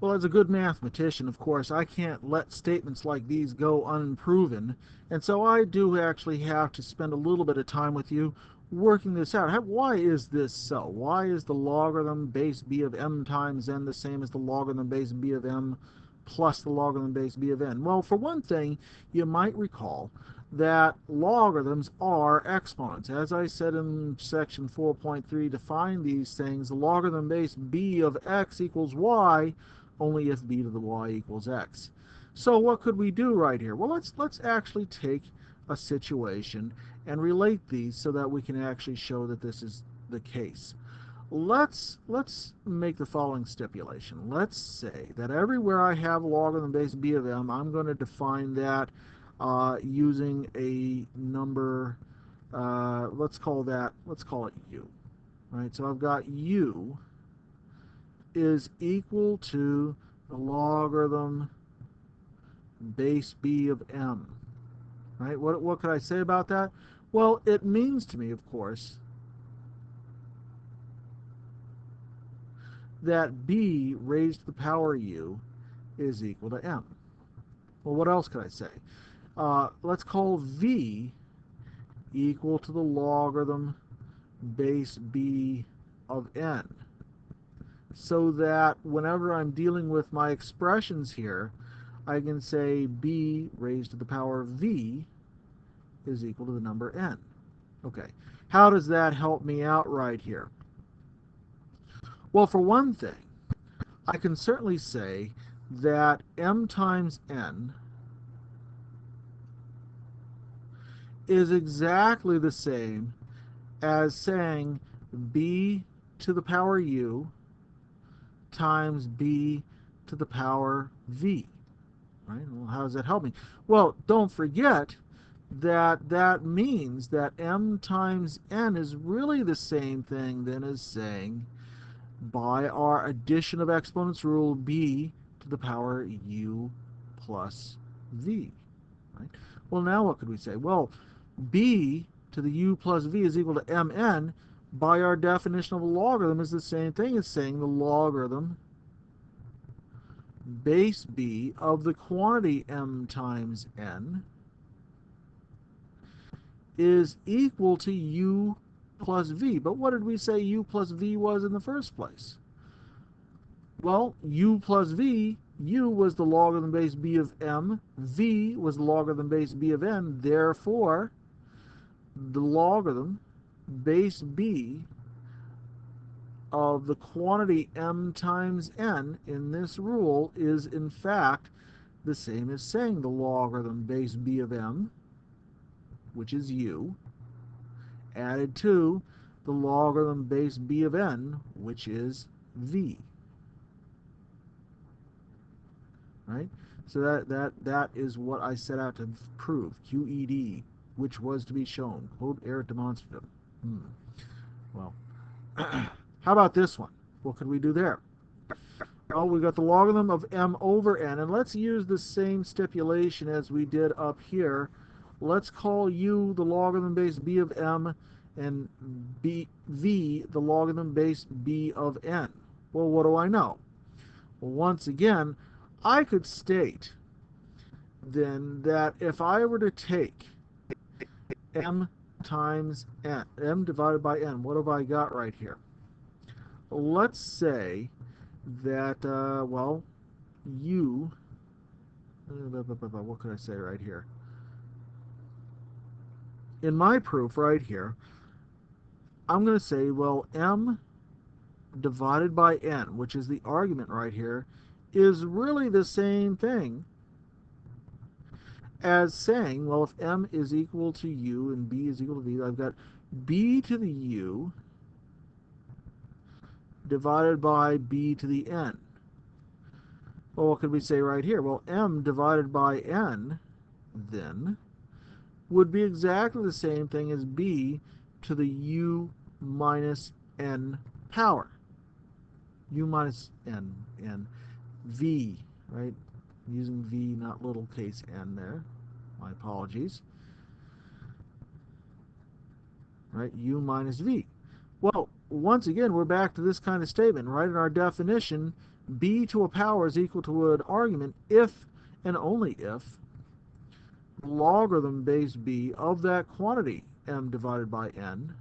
Well, as a good mathematician, of course, I can't let statements like these go unproven, and so I do actually have to spend a little bit of time with you working this out. Why is this so? Why is the logarithm base b of m times n the same as the logarithm base b of m plus the logarithm base b of n? Well, for one thing, you might recall that logarithms are exponents. As I said in section 4.3, to find these things, the logarithm base b of x equals y only if b to the y equals x. So what could we do right here? Well, let's actually take a situation and relate these so that we can actually show that this is the case. Let's make the following stipulation. Let's say that everywhere I have logarithm base b of m, I'm going to define that using a number. Let's call it u. Right. So I've got u is equal to the logarithm base b of m. Right? What could I say about that? Well, it means to me, of course, that b raised to the power u is equal to m. Well, what else could I say? Let's call v equal to the logarithm base b of n, so that whenever I'm dealing with my expressions here, I can say b raised to the power of v is equal to the number n. Okay, how does that help me out right here? Well, for one thing, I can certainly say that m times n is exactly the same as saying b to the power u times b to the power v. Right? Well, how does that help me? Well, don't forget that that means that m times n is really the same thing then as saying, by our addition of exponents rule, b to the power u plus v. Right? Well, now what could we say? Well, b to the u plus v is equal to mn. By our definition of a logarithm is the same thing as saying the logarithm base b of the quantity m times n is equal to u plus v. But what did we say u plus v was in the first place? Well, u plus v, u was the logarithm base b of m, v was the logarithm base b of n. Therefore, the logarithm base b of the quantity m times n in this rule is in fact the same as saying the logarithm base b of m, which is u, added to the logarithm base b of n, which is v. Right? So that is what I set out to prove, QED, which was to be shown. Quote error demonstrative. Well, how about this one? What could we do there? Well, we got the logarithm of m over n, and let's use the same stipulation as we did up here. Let's call u the logarithm base b of m and v the logarithm base b of n. Well, what do I know? Well, once again, I could state then that if I were to take m times n, m divided by n, what have I got right here? Let's say that, well, u, what could I say right here? In my proof right here, I'm going to say, well, m divided by n, which is the argument right here, is really the same thing as saying, well, if m is equal to u and b is equal to v, I've got b to the u divided by b to the n. Well, what could we say right here? Well, m divided by n, then, would be exactly the same thing as b to the u minus n power. U minus n, v, right? I'm using v, not little case n there. My apologies. Right? U minus v. Well, once again, we're back to this kind of statement. Right? In our definition, b to a power is equal to an argument if and only if logarithm base b of that quantity m divided by n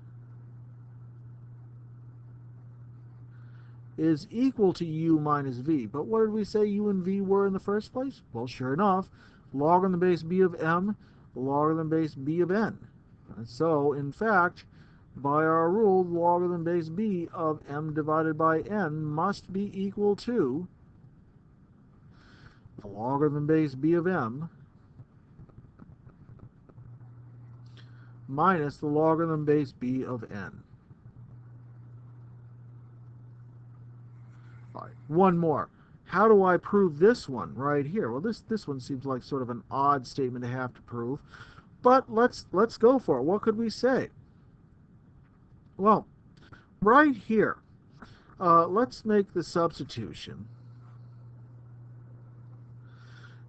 is equal to u minus v. But what did we say u and v were in the first place? Well, sure enough, logarithm base b of m, logarithm base b of n. And so, in fact, by our rule, logarithm base b of m divided by n must be equal to the logarithm base b of m minus the logarithm base b of n. All right, one more. How do I prove this one right here? Well, this one seems like sort of an odd statement to have to prove, but let's go for it. What could we say? Well, right here, let's make the substitution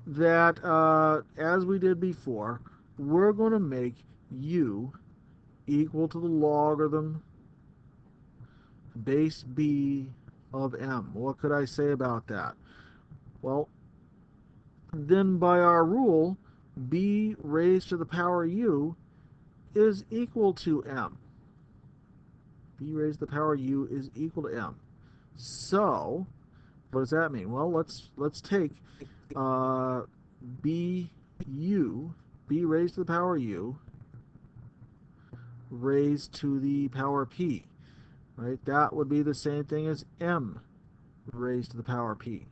that, as we did before, we're going to make u equal to the logarithm base b of m. What could I say about that? Well, then by our rule, b raised to the power u is equal to m. B raised to the power u is equal to m. So, what does that mean? Well, let's take b raised to the power u raised to the power p. Right? That would be the same thing as m raised to the power p.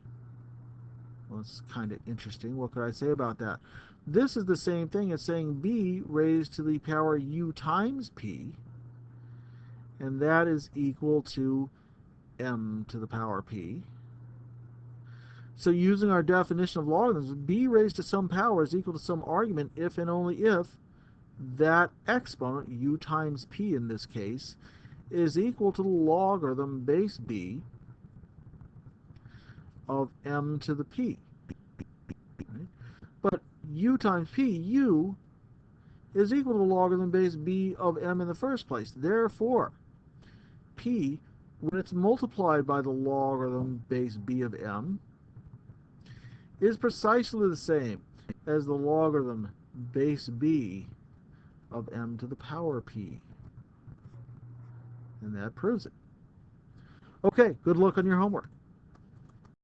Well, it's kind of interesting. What could I say about that? This is the same thing as saying b raised to the power u times p, and that is equal to m to the power p. So using our definition of logarithms, b raised to some power is equal to some argument if and only if that exponent, u times p in this case, is equal to the logarithm base b of m to the p. Right? But u times p, u is equal to the logarithm base b of m in the first place. Therefore, p, when it's multiplied by the logarithm base b of m, is precisely the same as the logarithm base b of m to the power p. And that proves it. Okay, good luck on your homework.